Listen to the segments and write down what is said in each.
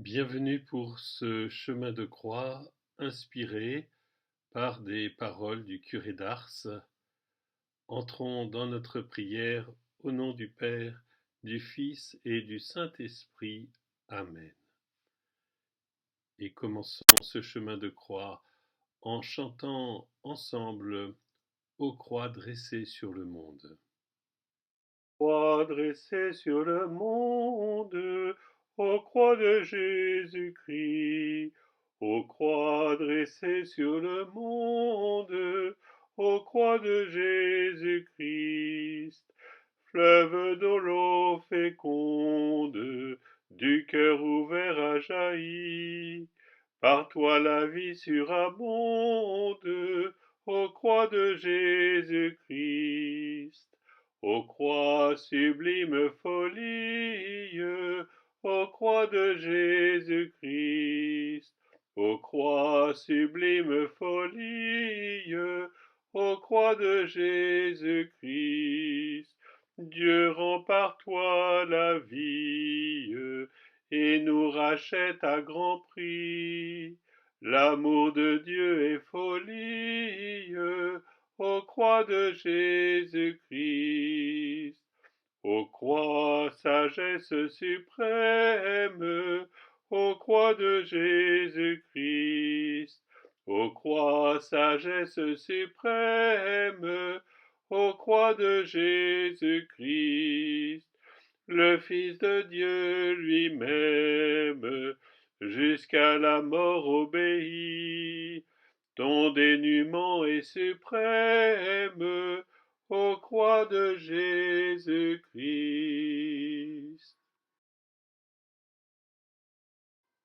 Bienvenue pour ce chemin de croix inspiré par des paroles du curé d'Ars. Entrons dans notre prière au nom du Père, du Fils et du Saint-Esprit. Amen. Et commençons ce chemin de croix en chantant ensemble ô croix dressée sur le monde. Croix dressée sur le monde, ô croix de Jésus-Christ, ô croix dressée sur le monde, ô croix de Jésus-Christ, fleuve de l'eau féconde, du cœur ouvert a jailli, par toi la vie surabonde, ô croix de Jésus-Christ. Ô croix sublime folie, ô croix de Jésus-Christ, ô croix sublime folie, ô croix de Jésus-Christ, Dieu rend par toi la vie et nous rachète à grand prix. L'amour de Dieu est folie, ô croix de Jésus-Christ. Ô croix, sagesse suprême, ô croix de Jésus-Christ. Ô croix, sagesse suprême, ô croix de Jésus-Christ. Le Fils de Dieu lui-même, jusqu'à la mort obéit. Ton dénuement est suprême, ô croix de Jésus-Christ.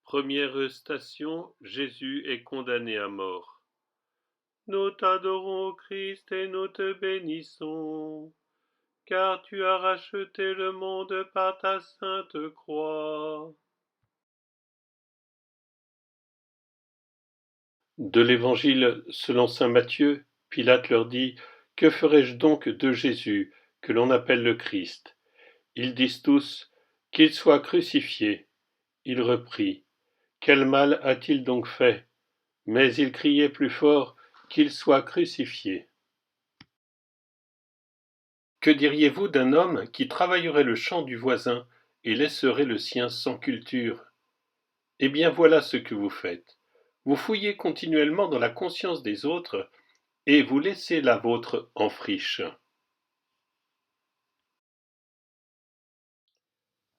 Première station, Jésus est condamné à mort. Nous t'adorons, Christ, et nous te bénissons, car tu as racheté le monde par ta sainte croix. De l'Évangile selon saint Matthieu, Pilate leur dit : « Que ferai-je donc de Jésus, que l'on appelle le Christ ? » Ils disent tous : « Qu'il soit crucifié. » Il reprit : « Quel mal a-t-il donc fait ? » Mais ils criaient plus fort : « Qu'il soit crucifié. » Que diriez-vous d'un homme qui travaillerait le champ du voisin et laisserait le sien sans culture ? Eh bien voilà ce que vous faites. Vous fouillez continuellement dans la conscience des autres et vous laissez la vôtre en friche.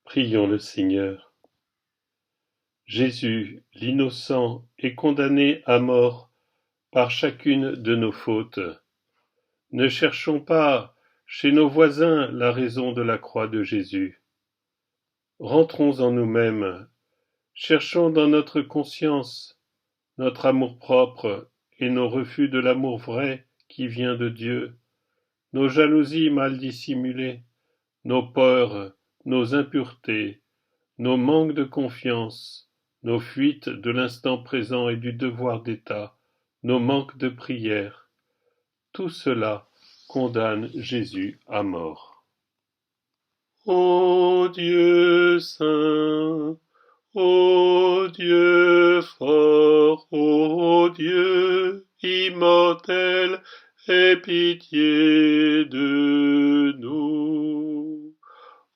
Prions le Seigneur. Jésus, l'innocent, est condamné à mort par chacune de nos fautes. Ne cherchons pas chez nos voisins la raison de la croix de Jésus. Rentrons en nous-mêmes, cherchons dans notre conscience notre amour-propre et nos refus de l'amour vrai qui vient de Dieu, nos jalousies mal dissimulées, nos peurs, nos impuretés, nos manques de confiance, nos fuites de l'instant présent et du devoir d'État, nos manques de prière, tout cela condamne Jésus à mort. Ô Dieu saint, ô Dieu fort, ô Dieu immortel, aie pitié de nous.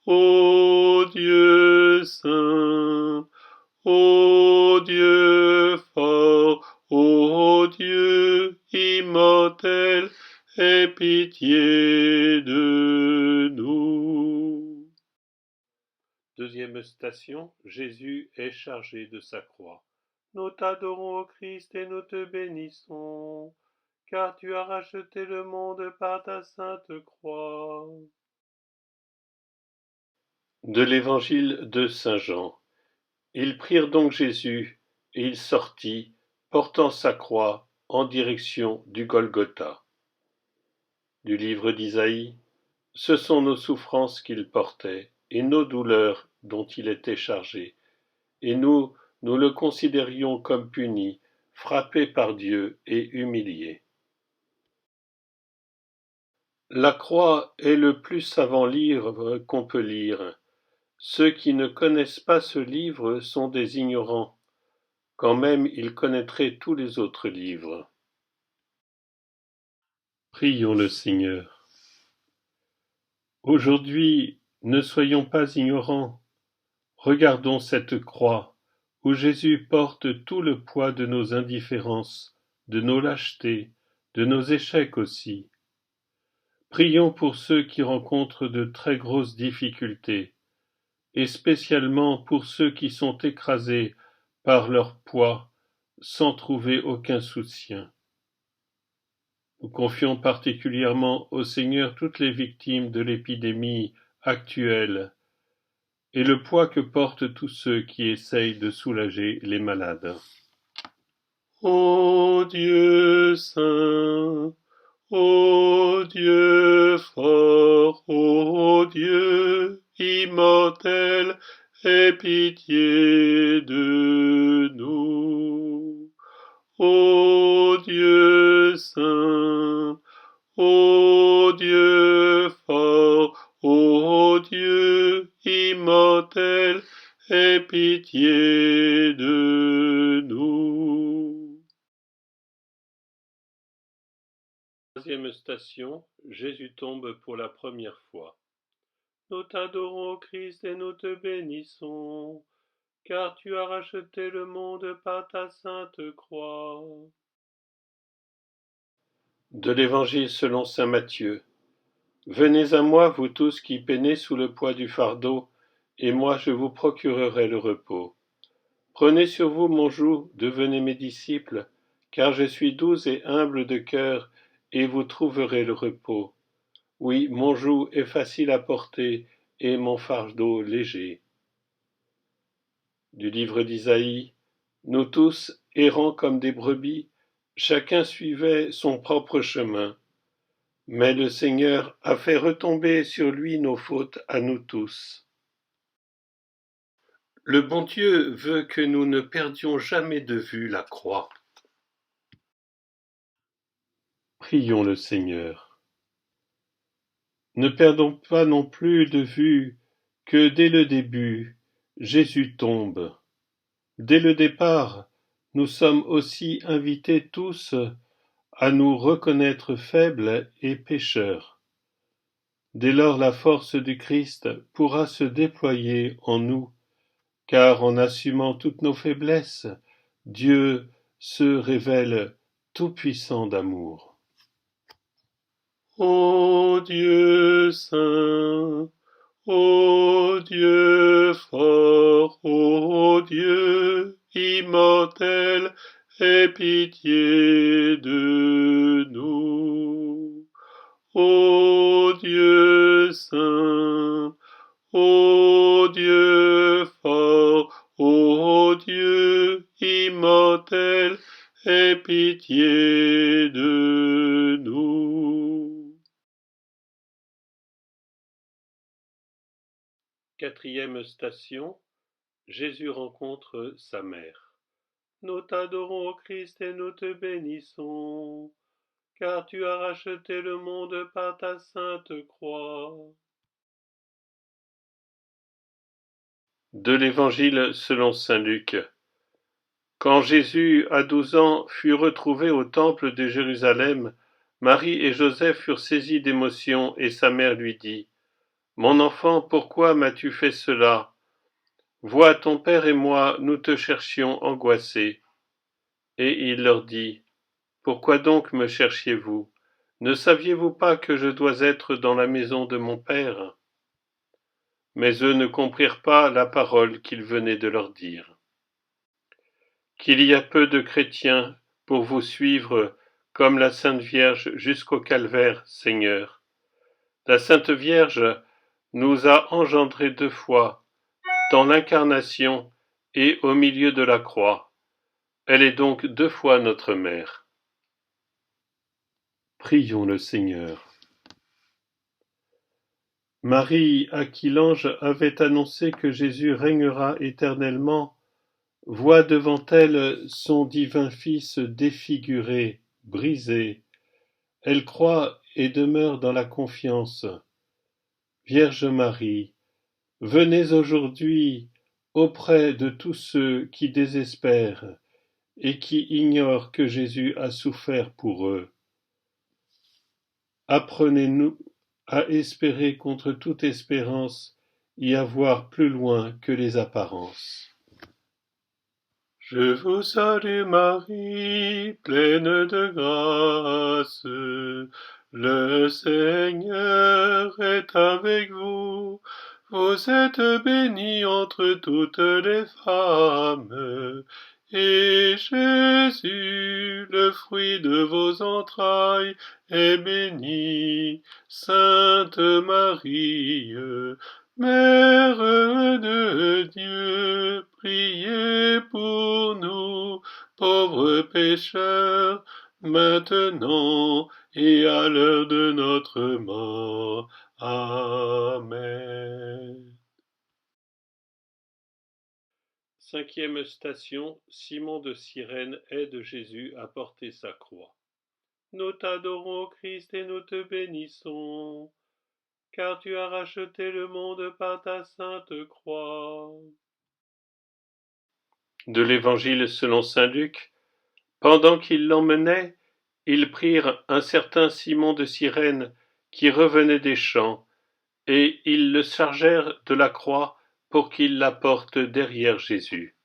Ô Dieu saint, ô Dieu fort, ô Dieu immortel, aie pitié de nous. Deuxième station, Jésus est chargé de sa croix. Nous t'adorons, ô Christ, et nous te bénissons, car tu as racheté le monde par ta sainte croix. De l'Évangile de saint Jean. Ils prirent donc Jésus, et il sortit, portant sa croix, en direction du Golgotha. Du livre d'Isaïe. Ce sont nos souffrances qu'il portait, et nos douleurs dont il était chargé. Et nous le considérions comme puni, frappé par Dieu et humilié. La croix est le plus savant livre qu'on peut lire. Ceux qui ne connaissent pas ce livre sont des ignorants, quand même ils connaîtraient tous les autres livres. Prions le Seigneur. Aujourd'hui, ne soyons pas ignorants. Regardons cette croix, où Jésus porte tout le poids de nos indifférences, de nos lâchetés, de nos échecs aussi. Prions pour ceux qui rencontrent de très grosses difficultés, et spécialement pour ceux qui sont écrasés par leur poids, sans trouver aucun soutien. Nous confions particulièrement au Seigneur toutes les victimes de l'épidémie actuelle et le poids que portent tous ceux qui essayent de soulager les malades. Ô Dieu saint, ô Dieu fort, ô Dieu immortel, aie pitié de nous. Ô Dieu saint, ô Dieu fort, ô Dieu immortel, aie pitié de nous. Troisième station, Jésus tombe pour la première fois. Nous t'adorons, Christ, et nous te bénissons, car tu as racheté le monde par ta sainte croix. De l'Évangile selon saint Matthieu. Venez à moi, vous tous qui peinez sous le poids du fardeau, et moi je vous procurerai le repos. Prenez sur vous mon joug, devenez mes disciples, car je suis doux et humble de cœur, et vous trouverez le repos. Oui, mon joug est facile à porter, et mon fardeau léger. Du livre d'Isaïe. Nous tous, errants comme des brebis, chacun suivait son propre chemin. Mais le Seigneur a fait retomber sur lui nos fautes à nous tous. Le bon Dieu veut que nous ne perdions jamais de vue la croix. Prions le Seigneur. Ne perdons pas non plus de vue que dès le début, Jésus tombe. Dès le départ, nous sommes aussi invités tous à nous reconnaître faibles et pécheurs. Dès lors, la force du Christ pourra se déployer en nous, car en assumant toutes nos faiblesses, Dieu se révèle tout-puissant d'amour. Ô Dieu saint, ô Dieu fort, ô Dieu immortel, aie pitié de nous. Ô Dieu saint, ô Dieu fort, ô Dieu immortel, aie pitié de nous. Quatrième station, Jésus rencontre sa mère. Nous t'adorons, ô Christ, et nous te bénissons, car tu as racheté le monde par ta sainte croix. De l'Évangile selon saint Luc. Quand Jésus, à 12 ans, fut retrouvé au temple de Jérusalem, Marie et Joseph furent saisis d'émotion, et sa mère lui dit : « Mon enfant, pourquoi m'as-tu fait cela ? Vois, ton père et moi, nous te cherchions angoissés. » Et il leur dit : « Pourquoi donc me cherchiez-vous ? Ne saviez-vous pas que je dois être dans la maison de mon père ? » Mais eux ne comprirent pas la parole qu'il venait de leur dire. Qu'il y a peu de chrétiens pour vous suivre comme la Sainte Vierge jusqu'au calvaire, Seigneur. La Sainte Vierge nous a engendrés 2 fois, dans l'incarnation et au milieu de la croix. Elle est donc 2 fois notre mère. Prions le Seigneur. Marie, à qui l'ange avait annoncé que Jésus régnera éternellement, voit devant elle son divin Fils défiguré, brisé. Elle croit et demeure dans la confiance. Vierge Marie, Venez aujourd'hui auprès de tous ceux qui désespèrent et qui ignorent que Jésus a souffert pour eux. Apprenez-nous à espérer contre toute espérance et à voir plus loin que les apparences. Je vous salue Marie, pleine de grâce, le Seigneur est avec vous. Vous êtes bénie entre toutes les femmes, et Jésus, le fruit de vos entrailles, est béni. Sainte Marie, Mère de Dieu, priez pour nous, pauvres pécheurs, maintenant et à l'heure de notre mort. Amen. Cinquième station, Simon de Cyrène aide Jésus à porter sa croix. Nous t'adorons, Christ, et nous te bénissons, car tu as racheté le monde par ta sainte croix. De l'Évangile selon saint Luc. Pendant qu'ils l'emmenaient, ils prirent un certain Simon de Cyrène qui revenait des champs, et ils le chargèrent de la croix pour qu'il la porte derrière Jésus.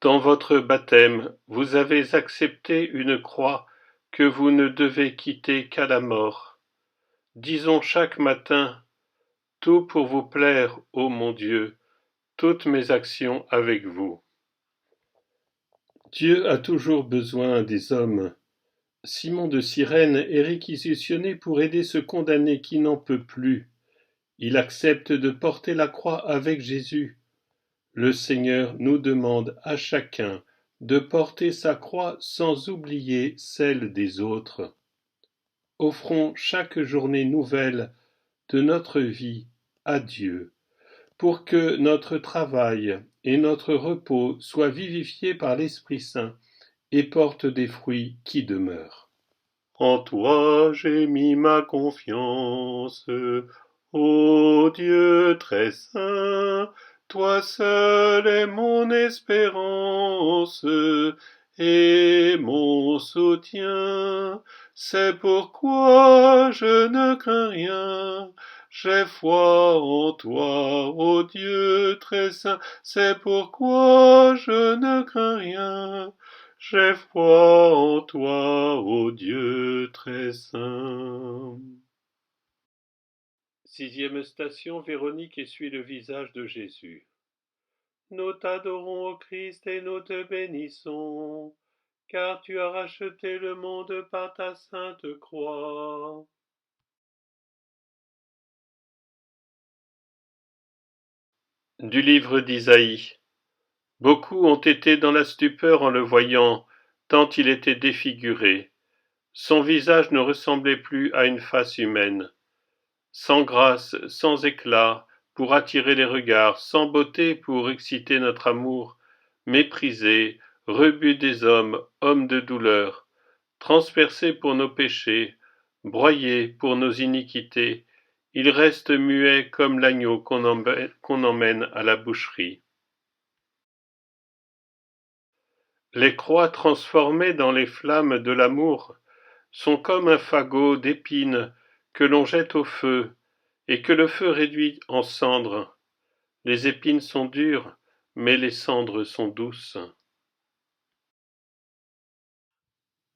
Dans votre baptême, vous avez accepté une croix que vous ne devez quitter qu'à la mort. Disons chaque matin, tout pour vous plaire, ô mon Dieu, toutes mes actions avec vous. Dieu a toujours besoin des hommes. Simon de Cyrène est réquisitionné pour aider ce condamné qui n'en peut plus. Il accepte de porter la croix avec Jésus. Le Seigneur nous demande à chacun de porter sa croix sans oublier celle des autres. Offrons chaque journée nouvelle de notre vie à Dieu, pour que notre travail et notre repos soient vivifiés par l'Esprit Saint et portent des fruits qui demeurent. En toi j'ai mis ma confiance, ô Dieu très saint, toi seul es mon espérance et mon soutien. C'est pourquoi je ne crains rien. J'ai foi en toi, ô Dieu très saint, c'est pourquoi je ne crains rien. J'ai foi en toi, ô Dieu très saint. Sixième station, Véronique essuie le visage de Jésus. Nous t'adorons, ô Christ, et nous te bénissons, car tu as racheté le monde par ta sainte croix. Du livre d'Isaïe. Beaucoup ont été dans la stupeur en le voyant, tant il était défiguré. Son visage ne ressemblait plus à une face humaine. Sans grâce, sans éclat, pour attirer les regards, sans beauté pour exciter notre amour, méprisé, rebut des hommes, homme de douleur, transpercé pour nos péchés, broyé pour nos iniquités, il reste muet comme l'agneau qu'on emmène à la boucherie. Les croix transformées dans les flammes de l'amour sont comme un fagot d'épines que l'on jette au feu et que le feu réduit en cendres. Les épines sont dures, mais les cendres sont douces.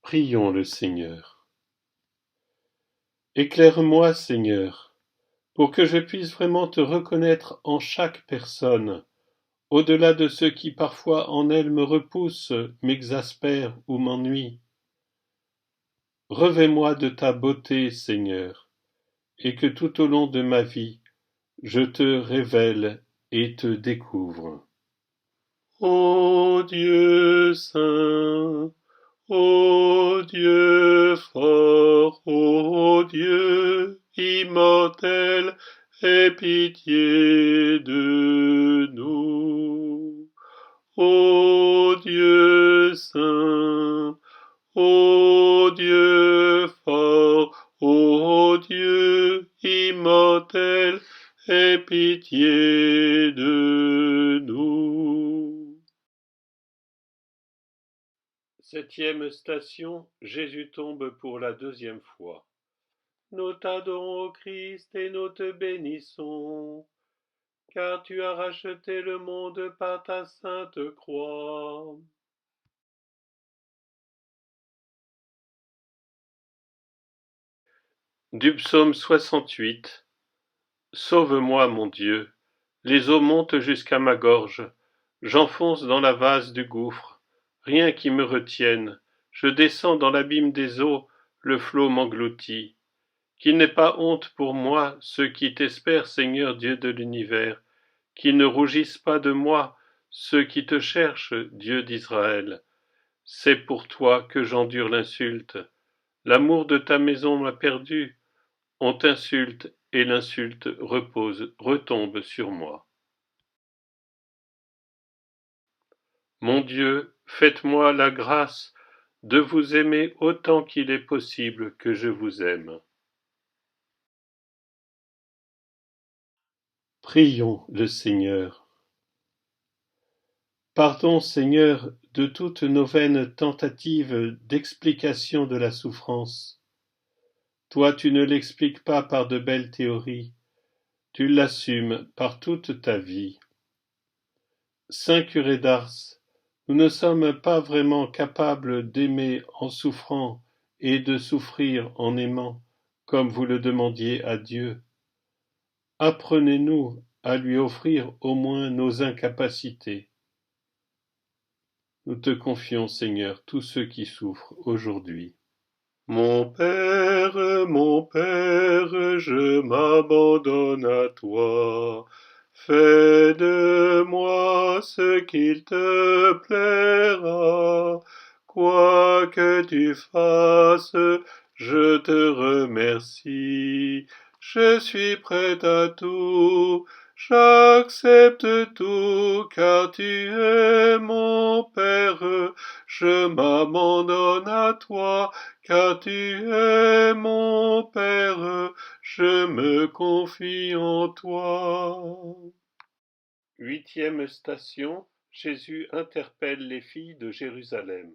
Prions le Seigneur. Éclaire-moi, Seigneur, pour que je puisse vraiment te reconnaître en chaque personne, au-delà de ce qui parfois en elle me repousse, m'exaspère ou m'ennuie. Revêt-moi de ta beauté, Seigneur, et que tout au long de ma vie, je te révèle et te découvre. Ô Dieu saint, ô Dieu fort, ô Dieu immortel, aie pitié de nous. Ô Dieu saint, ô Dieu fort, ô Dieu immortel, aie pitié 20e station, Jésus tombe pour la deuxième fois. Nous t'adorons, ô Christ, et nous te bénissons, car tu as racheté le monde par ta sainte croix. Du psaume 68. Sauve-moi, mon Dieu. Les eaux montent jusqu'à ma gorge. J'enfonce dans la vase du gouffre. Rien qui me retienne. Je descends dans l'abîme des eaux. Le flot m'engloutit. Qu'il n'ait pas honte pour moi, ceux qui t'espèrent, Seigneur Dieu de l'univers. Qu'ils ne rougissent pas de moi, ceux qui te cherchent, Dieu d'Israël. C'est pour toi que j'endure l'insulte. L'amour de ta maison m'a perdu. On t'insulte, et l'insulte retombe sur moi. Mon Dieu, faites-moi la grâce de vous aimer autant qu'il est possible que je vous aime. Prions le Seigneur. Pardon, Seigneur, de toutes nos vaines tentatives d'explication de la souffrance. Toi, tu ne l'expliques pas par de belles théories, tu l'assumes par toute ta vie. Saint curé d'Ars, nous ne sommes pas vraiment capables d'aimer en souffrant et de souffrir en aimant, comme vous le demandiez à Dieu. Apprenez-nous à lui offrir au moins nos incapacités. Nous te confions, Seigneur, tous ceux qui souffrent aujourd'hui. Mon Père, je m'abandonne à toi. Fais de moi ce qu'il te plaira. Quoi que tu fasses, je te remercie. Je suis prêt à tout. J'accepte tout, car tu es mon Père. Je m'abandonne à toi, car tu es mon Père. Je me confie en toi. 8e station, Jésus interpelle les filles de Jérusalem.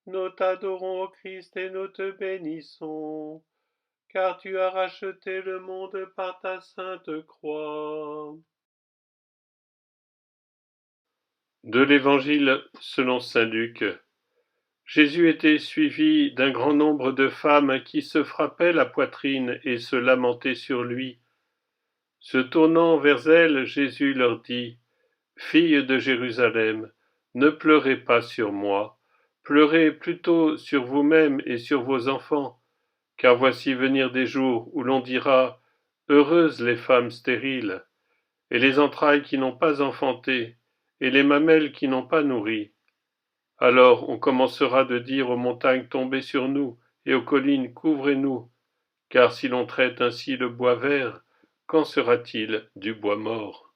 Nous t'adorons, ô Christ, et nous te bénissons, car tu as racheté le monde par ta sainte croix. De l'Évangile selon saint Luc. Jésus était suivi d'un grand nombre de femmes qui se frappaient la poitrine et se lamentaient sur lui. Se tournant vers elles, Jésus leur dit, « Filles de Jérusalem, ne pleurez pas sur moi, pleurez plutôt sur vous-mêmes et sur vos enfants, car voici venir des jours où l'on dira, heureuses les femmes stériles, et les entrailles qui n'ont pas enfanté, et les mamelles qui n'ont pas nourri. Alors on commencera de dire aux montagnes tombez sur nous, et aux collines couvrez-nous, car si l'on traite ainsi le bois vert, qu'en sera-t-il du bois mort?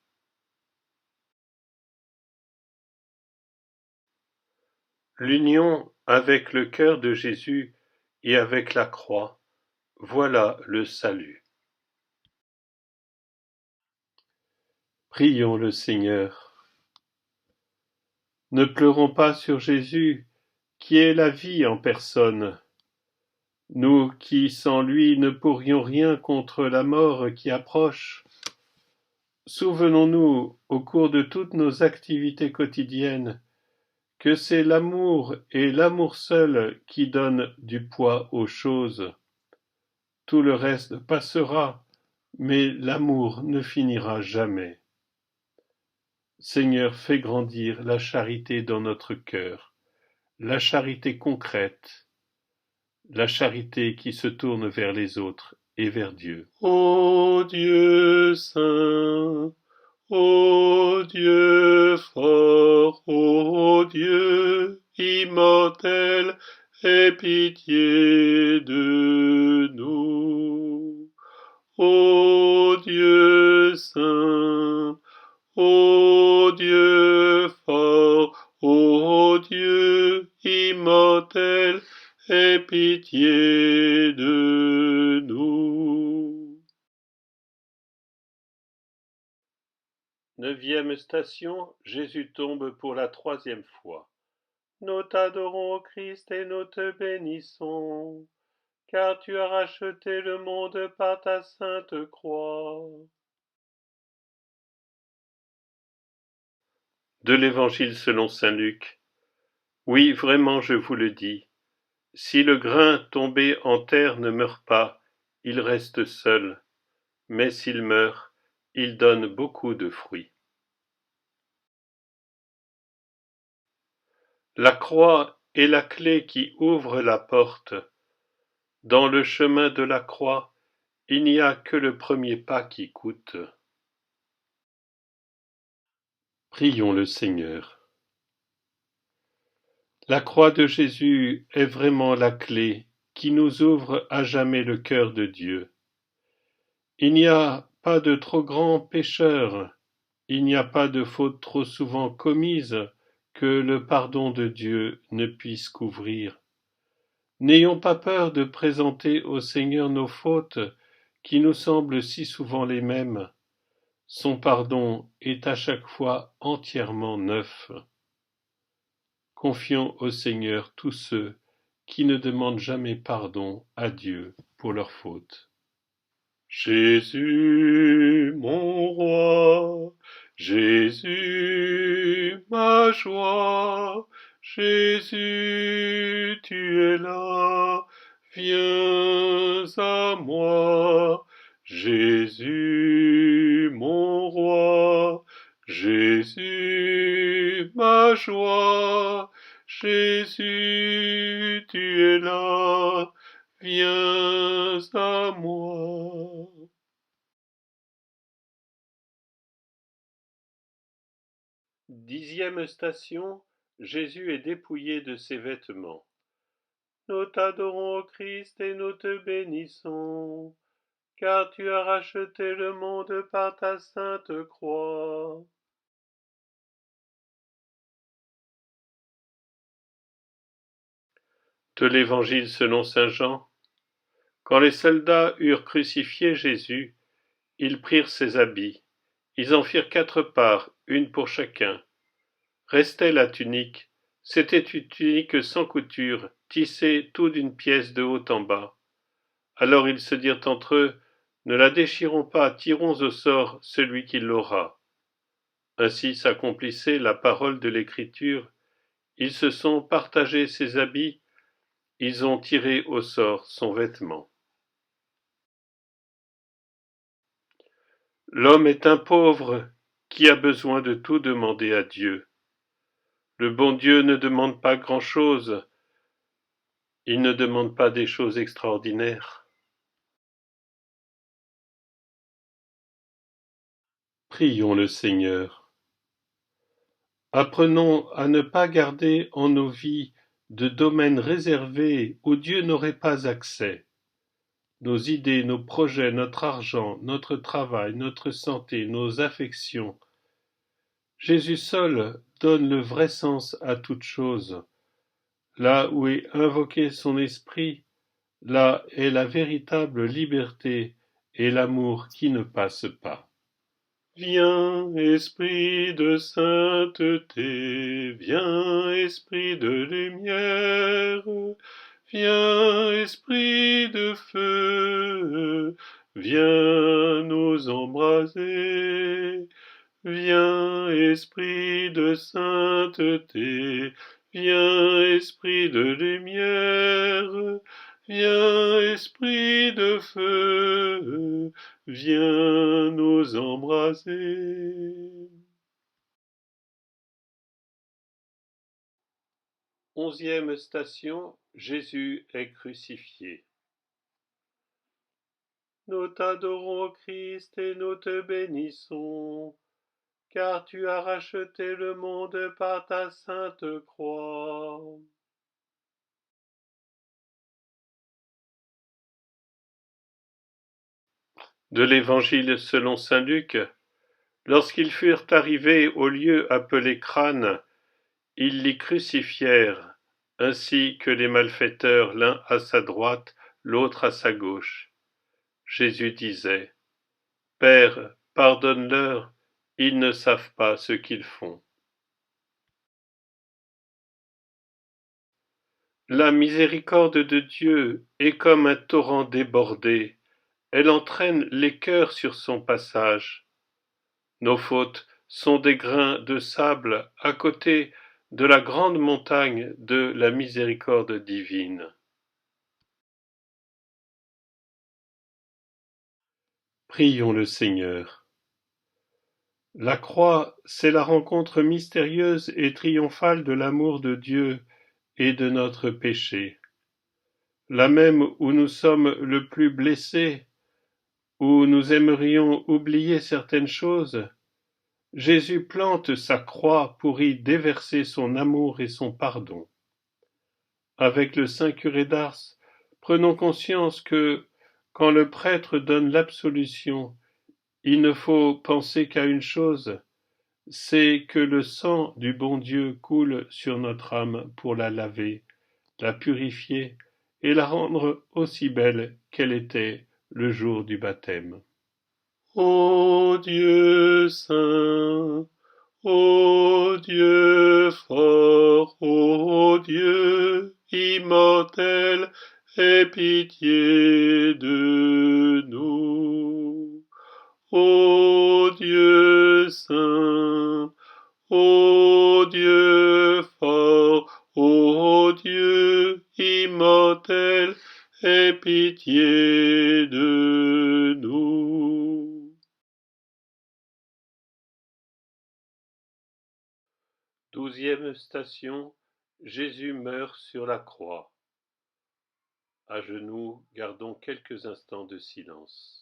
L'union avec le cœur de Jésus et avec la croix, voilà le salut. Prions le Seigneur. Ne pleurons pas sur Jésus, qui est la vie en personne. Nous qui, sans lui, ne pourrions rien contre la mort qui approche. Souvenons-nous, au cours de toutes nos activités quotidiennes, que c'est l'amour et l'amour seul qui donnent du poids aux choses. Tout le reste passera, mais l'amour ne finira jamais. Seigneur, fais grandir la charité dans notre cœur, la charité concrète, la charité qui se tourne vers les autres et vers Dieu. Ô Dieu saint, ô Dieu fort, ô Dieu immortel, aie pitié de nous. Ô Dieu saint, ô Dieu fort, ô Dieu immortel, aie pitié de nous. 9e station, Jésus tombe pour la 3e fois. Nous t'adorons, ô Christ, et nous te bénissons, car tu as racheté le monde par ta sainte croix. De l'Évangile selon saint Luc. Oui, vraiment, je vous le dis, si le grain tombé en terre ne meurt pas, il reste seul, mais s'il meurt, il donne beaucoup de fruits. La croix est la clé qui ouvre la porte. Dans le chemin de la croix, il n'y a que le premier pas qui coûte. Prions le Seigneur. La croix de Jésus est vraiment la clé qui nous ouvre à jamais le cœur de Dieu. Il n'y a pas de trop grand pécheur, il n'y a pas de faute trop souvent commise que le pardon de Dieu ne puisse couvrir. N'ayons pas peur de présenter au Seigneur nos fautes qui nous semblent si souvent les mêmes. Son pardon est à chaque fois entièrement neuf. Confions au Seigneur tous ceux qui ne demandent jamais pardon à Dieu pour leurs fautes. Jésus, mon roi, Jésus, ma joie, Jésus, tu es là, viens à moi. Jésus, mon roi, Jésus, ma joie, Jésus, tu es là, viens à moi. Dixième station, Jésus est dépouillé de ses vêtements. Nous t'adorons, ô Christ, et nous te bénissons, car tu as racheté le monde par ta sainte croix. De l'Évangile selon saint Jean. Quand les soldats eurent crucifié Jésus, ils prirent ses habits. Ils en firent 4 parts, une pour chacun. Restait la tunique. C'était une tunique sans couture, tissée tout d'une pièce de haut en bas. Alors ils se dirent entre eux, ne la déchirons pas, tirons au sort celui qui l'aura. Ainsi s'accomplissait la parole de l'Écriture. Ils se sont partagés ses habits, ils ont tiré au sort son vêtement. L'homme est un pauvre qui a besoin de tout demander à Dieu. Le bon Dieu ne demande pas grand-chose, il ne demande pas des choses extraordinaires. Prions le Seigneur. Apprenons à ne pas garder en nos vies de domaines réservés où Dieu n'aurait pas accès. Nos idées, nos projets, notre argent, notre travail, notre santé, nos affections. Jésus seul donne le vrai sens à toute chose. Là où est invoqué son esprit, là est la véritable liberté et l'amour qui ne passe pas. Viens, esprit de sainteté, viens, esprit de lumière, viens, esprit de feu, viens nous embraser. Viens, esprit de sainteté, viens, esprit de lumière, viens, esprit de feu, viens nous embraser. 11e station, Jésus est crucifié. Nous t'adorons, Christ, et nous te bénissons, car tu as racheté le monde par ta sainte croix. De l'Évangile selon saint Luc. Lorsqu'ils furent arrivés au lieu appelé Crâne, ils l'y crucifièrent, ainsi que les malfaiteurs, l'un à sa droite, l'autre à sa gauche. Jésus disait, Père, pardonne-leur, ils ne savent pas ce qu'ils font. La miséricorde de Dieu est comme un torrent débordé, elle entraîne les cœurs sur son passage. Nos fautes sont des grains de sable à côté de la grande montagne de la miséricorde divine. Prions le Seigneur. La croix, c'est la rencontre mystérieuse et triomphale de l'amour de Dieu et de notre péché. Là même où nous sommes le plus blessés, où nous aimerions oublier certaines choses, Jésus plante sa croix pour y déverser son amour et son pardon. Avec le saint curé d'Ars, prenons conscience que, quand le prêtre donne l'absolution, il ne faut penser qu'à une chose, c'est que le sang du bon Dieu coule sur notre âme pour la laver, la purifier et la rendre aussi belle qu'elle était le jour du baptême. Ô Dieu saint, ô Dieu fort, ô Dieu immortel, aie pitié de nous. Ô Dieu saint, ô Dieu fort, ô Dieu immortel, aie pitié de nous. 12e station, Jésus meurt sur la croix. À genoux, gardons quelques instants de silence.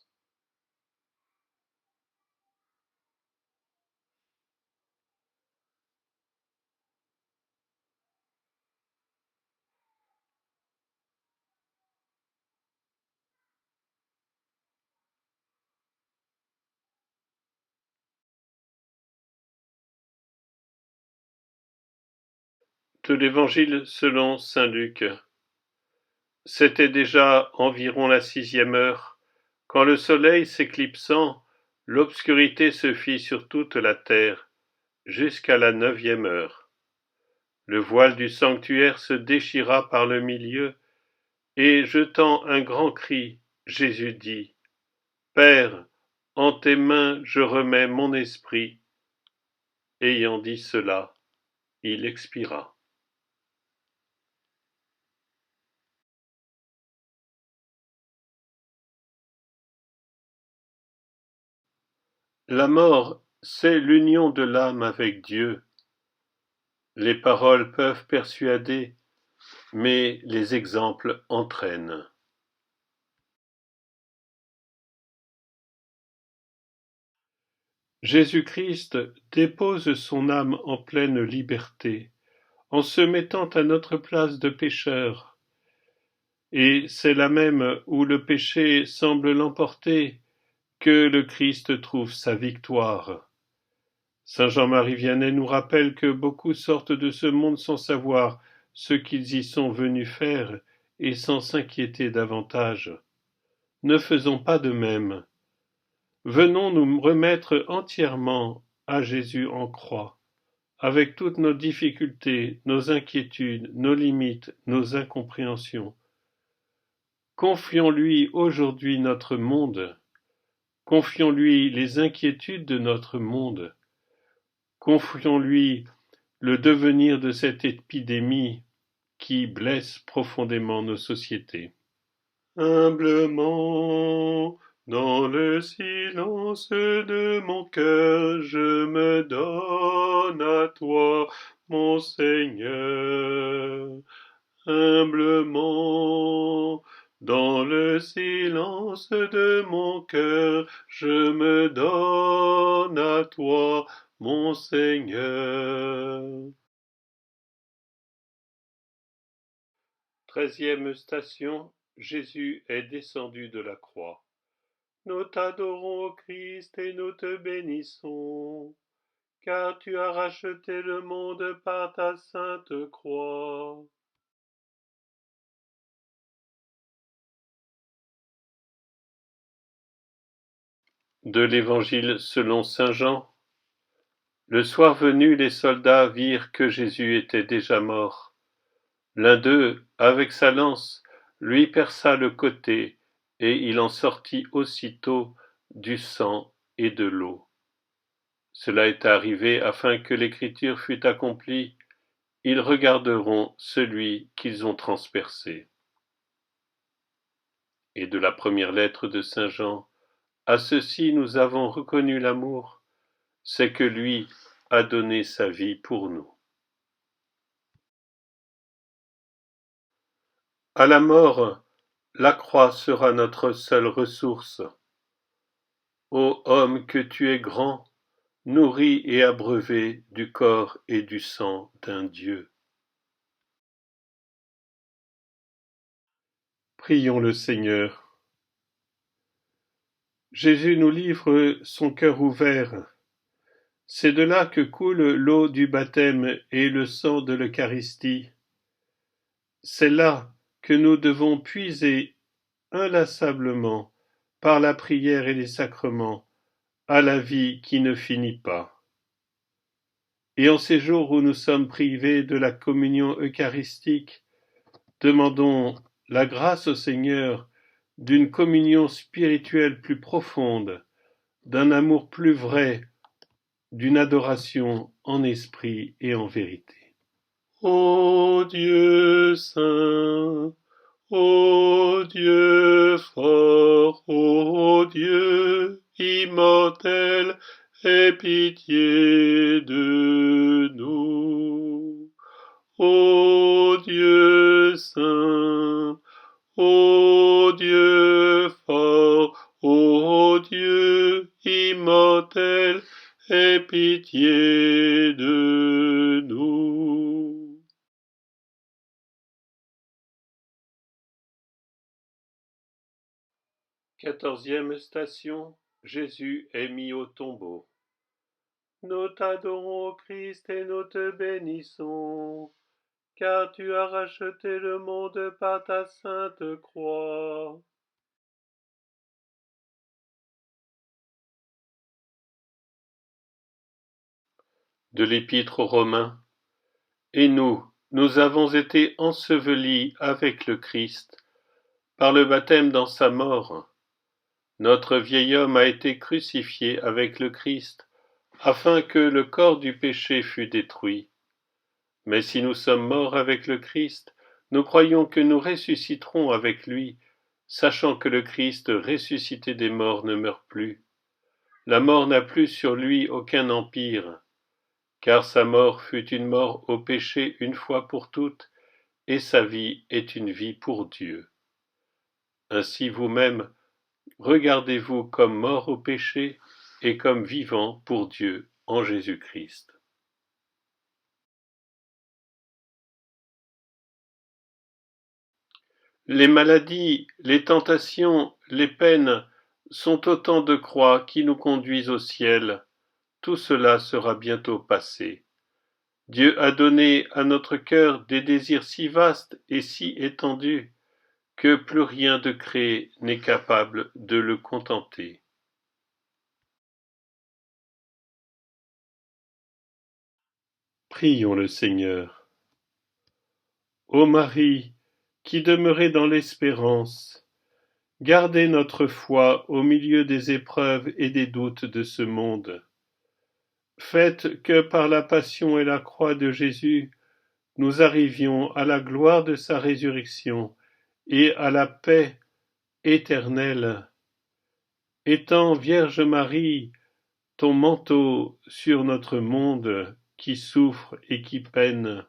De l'Évangile selon saint Luc. C'était déjà environ la 6e heure, quand le soleil s'éclipsant, l'obscurité se fit sur toute la terre, jusqu'à la 9e heure. Le voile du sanctuaire se déchira par le milieu, et jetant un grand cri, Jésus dit, Père, en tes mains je remets mon esprit. Ayant dit cela, il expira. La mort, c'est l'union de l'âme avec Dieu. Les paroles peuvent persuader, mais les exemples entraînent. Jésus-Christ dépose son âme en pleine liberté, en se mettant à notre place de pécheur. Et c'est là même où le péché semble l'emporter que le Christ trouve sa victoire. Saint Jean-Marie Vianney nous rappelle que beaucoup sortent de ce monde sans savoir ce qu'ils y sont venus faire et sans s'inquiéter davantage. Ne faisons pas de même. Venons nous remettre entièrement à Jésus en croix, avec toutes nos difficultés, nos inquiétudes, nos limites, nos incompréhensions. Confions-lui aujourd'hui notre monde, confions-lui les inquiétudes de notre monde, confions-lui le devenir de cette épidémie qui blesse profondément nos sociétés. Humblement, dans le silence de mon cœur, je me donne à toi, mon Seigneur. Humblement, dans le silence de mon cœur, je me donne à toi, mon Seigneur. 13e station, Jésus est descendu de la croix. Nous t'adorons, ô Christ, et nous te bénissons, car tu as racheté le monde par ta sainte croix. De l'Évangile selon saint Jean. Le soir venu, les soldats virent que Jésus était déjà mort. L'un d'eux, avec sa lance, lui perça le côté, et il en sortit aussitôt du sang et de l'eau. Cela est arrivé afin que l'écriture fût accomplie. Ils regarderont celui qu'ils ont transpercé. Et de la première lettre de saint Jean, à ceci nous avons reconnu l'amour, c'est que lui a donné sa vie pour nous. À la mort, la croix sera notre seule ressource. Ô homme que tu es grand, nourri et abreuvé du corps et du sang d'un Dieu. Prions le Seigneur. Jésus nous livre son cœur ouvert. C'est de là que coule l'eau du baptême et le sang de l'Eucharistie. C'est là que nous devons puiser inlassablement, par la prière et les sacrements, à la vie qui ne finit pas. Et en ces jours où nous sommes privés de la communion eucharistique, demandons la grâce au Seigneur d'une communion spirituelle plus profonde, d'un amour plus vrai, d'une adoration en esprit et en vérité. Ô Dieu saint, ô Dieu fort, ô Dieu immortel, aie pitié de nous. Ô Dieu saint, ô Dieu fort, ô Dieu immortel, aie pitié de nous. Quatorzième station, Jésus est mis au tombeau. Nous t'adorons, Christ, et nous te bénissons, car tu as racheté le monde par ta sainte croix. De l'Épître aux Romains. Et nous avons été ensevelis avec le Christ par le baptême dans sa mort. Notre vieil homme a été crucifié avec le Christ, afin que le corps du péché fût détruit. Mais si nous sommes morts avec le Christ, nous croyons que nous ressusciterons avec lui, sachant que le Christ ressuscité des morts ne meurt plus. La mort n'a plus sur lui aucun empire, car sa mort fut une mort au péché une fois pour toutes, et sa vie est une vie pour Dieu. Ainsi vous-même, regardez-vous comme mort au péché et comme vivant pour Dieu en Jésus-Christ. Les maladies, les tentations, les peines sont autant de croix qui nous conduisent au ciel. Tout cela sera bientôt passé. Dieu a donné à notre cœur des désirs si vastes et si étendus que plus rien de créé n'est capable de le contenter. Prions le Seigneur. Ô Marie, qui demeurez dans l'espérance, gardez notre foi au milieu des épreuves et des doutes de ce monde. Faites que par la passion et la croix de Jésus, nous arrivions à la gloire de sa résurrection et à la paix éternelle. Étends, Vierge Marie, ton manteau sur notre monde qui souffre et qui peine,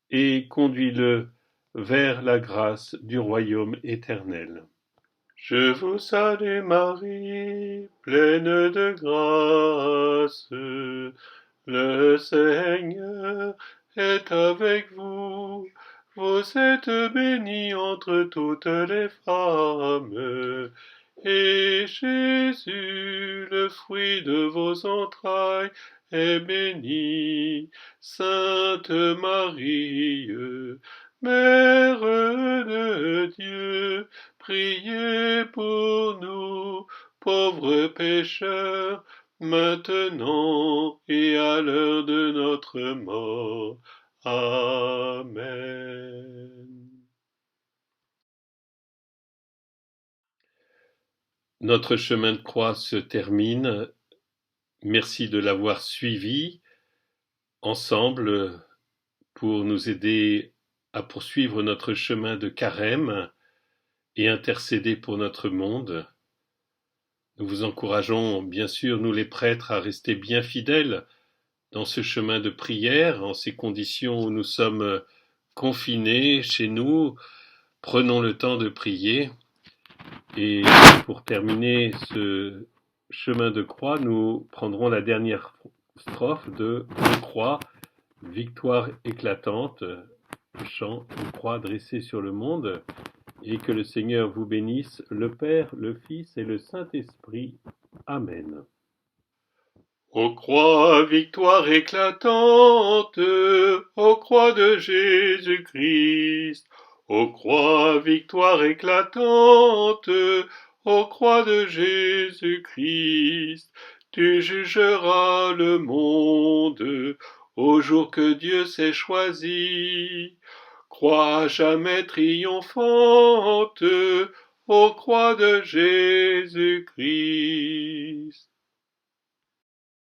et conduis-le vers la grâce du royaume éternel. Je vous salue Marie, pleine de grâce, le Seigneur est avec vous. Vous êtes bénie entre toutes les femmes, et Jésus, le fruit de vos entrailles, est béni. Sainte Marie, Mère de Dieu, priez pour nous, pauvres pécheurs, maintenant et à l'heure de notre mort. Amen. Notre chemin de croix se termine. Merci de l'avoir suivi ensemble pour nous aider à poursuivre notre chemin de carême et intercéder pour notre monde. Nous vous encourageons, bien sûr, nous les prêtres, à rester bien fidèles dans ce chemin de prière, en ces conditions où nous sommes confinés chez nous. Prenons le temps de prier. Et pour terminer ce chemin de croix, nous prendrons la dernière strophe de croix, victoire éclatante, chant une croix dressée sur le monde, et que le Seigneur vous bénisse, le Père, le Fils et le Saint-Esprit. Amen. Ô croix, victoire éclatante, ô croix de Jésus-Christ, ô croix, victoire éclatante, ô croix de Jésus-Christ, tu jugeras le monde au jour que Dieu s'est choisi. Croix jamais triomphante, ô croix de Jésus-Christ.